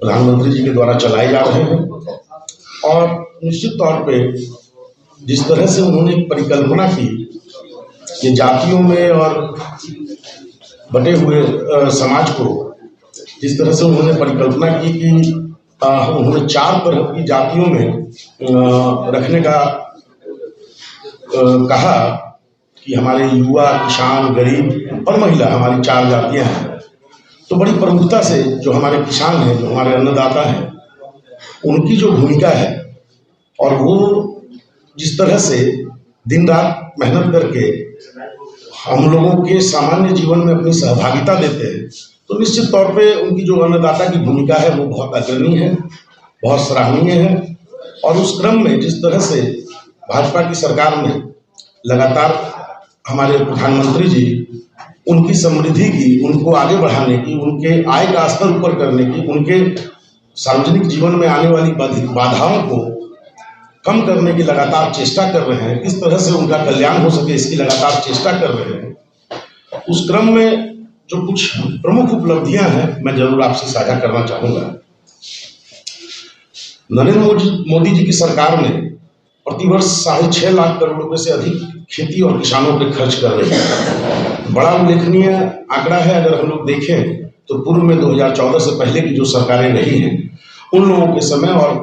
प्रधानमंत्री जी के द्वारा चलाए जा रहे हैं। और निश्चित तौर पे जिस तरह से उन्होंने एक परिकल्पना की कि जातियों में और बटे हुए समाज को जिस तरह से उन्होंने परिकल्पना की कि उन्होंने 4 तरह की जातियों में रखने का कहा कि हमारे युवा, किसान, गरीब और महिला, हमारी 4 जातियां हैं। तो बड़ी प्रमुखता से जो हमारे किसान हैं, जो हमारे अन्नदाता हैं, उनकी जो भूमिका है और वो जिस तरह से दिन रात मेहनत करके हम लोगों के सामान्य जीवन में अपनी सहभागिता देते हैं, तो निश्चित तौर पे उनकी जो अन्नदाता की भूमिका है वो बहुत अग्रणी है, बहुत सराहनीय है। और उस क्रम में जिस तरह से भाजपा की सरकार ने लगातार हमारे प्रधानमंत्री जी उनकी समृद्धि की, उनको आगे बढ़ाने की, उनके आय का स्तर ऊपर करने की, उनके सार्वजनिक जीवन में आने वाली बाधाओं को कम करने की लगातार चेष्टा कर रहे हैं, किस तरह से उनका कल्याण हो सके इसकी लगातार चेष्टा कर रहे हैं। उस क्रम में जो कुछ प्रमुख उपलब्धियां हैं मैं जरूर आपसे साझा करना चाहूंगा। नरेंद्र मोदी जी की सरकार ने प्रतिवर्ष 6.5 लाख करोड़ रुपए से अधिक खेती और किसानों पे खर्च कर रही है। बड़ा उल्लेखनीय आंकड़ा है। अगर हम लोग देखें तो पूर्व में 2014 से पहले की जो सरकारें रही हैं, उन लोगों के समय और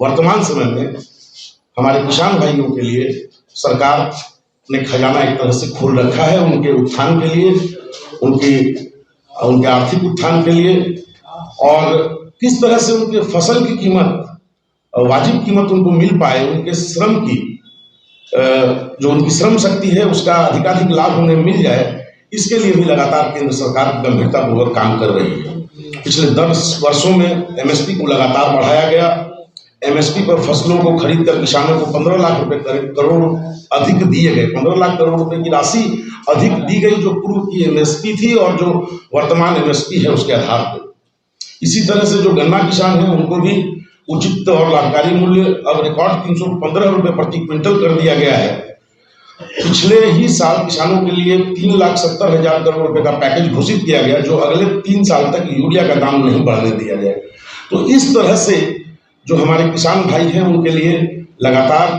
वर्तमान समय में हमारे किसान भाइयों के लिए सरकार ने खजाना एक तरह से खोल रखा है, उनके उत्थान के लिए, उनके आर्थिक उत्थान के लिए। और किस तरह से उनके फसल की कीमत, वाजिब कीमत उनको मिल पाए, उनके श्रम की जो उनकी श्रम शक्ति है उसका अधिकाधिक लाभ उन्हें मिल जाए, इसके लिए भी लगातार केंद्र सरकार गंभीरतापूर्वक काम कर रही है। पिछले 10 वर्षों में एमएसपी को लगातार बढ़ाया गया। एमएसपी पर फसलों को खरीद कर किसानों को 15 लाख रुपए करोड़ अधिक दिए गए। 15 लाख करोड़ रुपए की राशि अधिक दी गई जो पूर्व की एमएसपी थी और जो वर्तमान एमएसपी है उसके आधार पर। इसी तरह से जो गन्ना किसान हैं उनको भी उचित और लाभकारी मूल्य अब रिकॉर्ड 315 रुपए प्रति क्विंटल कर दिया गया है। पिछले ही साल किसानों के लिए 3,70,000 करोड़ रुपए का पैकेज घोषित किया गया, जो अगले 3 साल तक यूरिया का दाम नहीं बढ़ने दिया जाए। तो इस तरह से जो हमारे किसान भाई हैं उनके लिए लगातार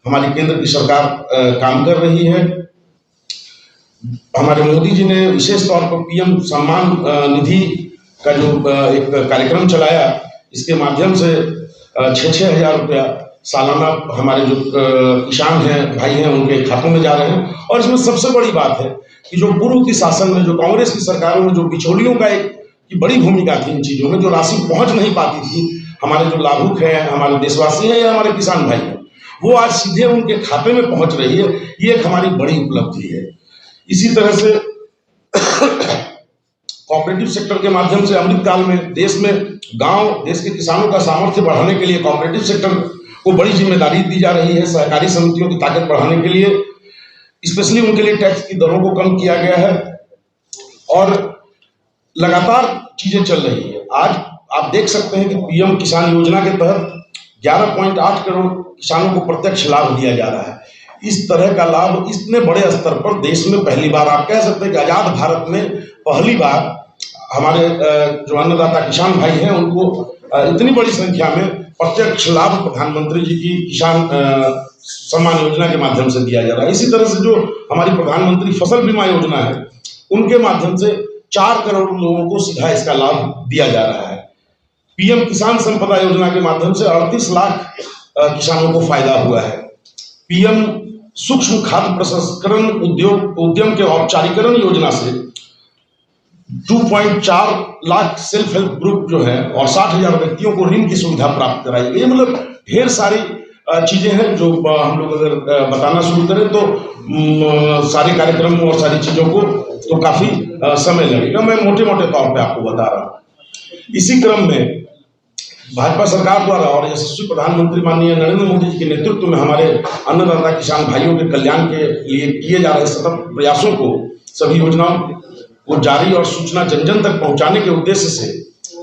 हमारी केंद्र की सरकार काम कर रही है। हमारे मोदी जी ने विशेष तौर पर पीएम सम्मान निधि का जो एक कार्यक्रम चलाया, इसके माध्यम से 6-6 हजार रुपया सालाना हमारे जो किसान हैं, भाई हैं, उनके खातों में जा रहे हैं। और इसमें सबसे बड़ी बात है कि जो पूर्व की शासन में, जो कांग्रेस की सरकारों में जो बिचौलियों का एक की बड़ी भूमिका थी इन चीजों में, जो राशि पहुंच नहीं पाती थी, हमारे जो लाभुक हैं, हमारे देशवासी हैं या हमारे किसान भाई हैं, वो आज सीधे उनके खाते में पहुंच रही है। ये एक हमारी बड़ी उपलब्धि है। इसी तरह से कोऑपरेटिव सेक्टर के माध्यम से अमृतकाल में देश के किसानों का सामर्थ्य बढ़ाने के लिए कोऑपरेटिव सेक्टर को बड़ी जिम्मेदारी दी जा रही है। सहकारी समितियों की ताकत बढ़ाने के लिए स्पेशली उनके लिए टैक्स की दरों को कम किया गया है और लगातार चीजें चल रही है। आज आप देख सकते हैं कि पीएम किसान योजना के तहत 11.8 करोड़ किसानों को प्रत्यक्ष लाभ दिया जा रहा है। इस तरह का लाभ इतने बड़े स्तर पर देश में पहली बार, आप कह सकते हैं कि आजाद भारत में पहली बार हमारे जो अन्नदाता किसान भाई हैं उनको इतनी बड़ी संख्या में प्रत्यक्ष लाभ प्रधानमंत्री जी की किसान सम्मान योजना के माध्यम से दिया जा रहा है। इसी तरह से जो हमारी प्रधानमंत्री फसल बीमा योजना है, उनके माध्यम से 4 करोड़ लोगों को सीधा इसका लाभ दिया जा रहा है। पीएम किसान संपदा योजना के माध्यम से 38 लाख किसानों को फायदा हुआ है। पीएम सूक्ष्म खाद्य प्रसंस्करण उद्यम के औपचारीकरण योजना से 2.4 लाख सेल्फ हेल्प ग्रुप जो है और 60,000 व्यक्तियों को ऋण की सुविधा प्राप्त कराई गई। मतलब ढेर सारी चीजें हैं जो हम लोग अगर बताना शुरू करें तो सारे कार्यक्रम और सारी चीजों को तो काफी समय लगेगा। मैं मोटे मोटे तौर पे आपको बता रहा हूँ। इसी क्रम में भाजपा सरकार द्वारा और यशस्वी प्रधानमंत्री माननीय नरेंद्र मोदी जी के नेतृत्व में हमारे अन्नदाता किसान भाइयों के कल्याण के लिए किए जा रहे सतत प्रयासों को, सभी योजनाओं को जारी और सूचना जन जन तक पहुंचाने के उद्देश्य से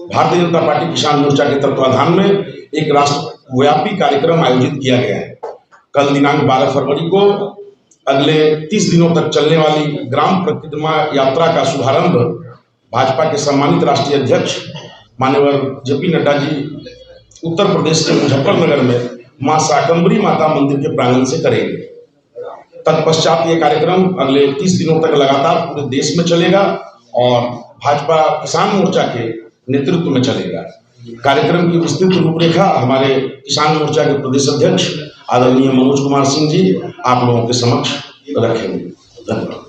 भारतीय जनता पार्टी किसान मोर्चा के तत्वाधान में एक राष्ट्रव्यापी कार्यक्रम आयोजित किया गया है। कल दिनांक 12 फरवरी को अगले 30 दिनों तक चलने वाली ग्राम परिक्रमा यात्रा का शुभारंभ भाजपा के सम्मानित राष्ट्रीय अध्यक्ष मान्यवर जेपी नड्डा जी उत्तर प्रदेश के मुजफ्फरनगर में मां शाकंभरी माता मंदिर के प्रांगण से करेंगे। तत्पश्चात ये कार्यक्रम अगले 30 दिनों तक लगातार पूरे देश में चलेगा और भाजपा किसान मोर्चा के नेतृत्व में चलेगा। कार्यक्रम की विस्तृत रूपरेखा हमारे किसान मोर्चा के प्रदेश अध्यक्ष आदरणीय मनोज कुमार सिंह जी आप लोगों के समक्ष रखेंगे। धन्यवाद।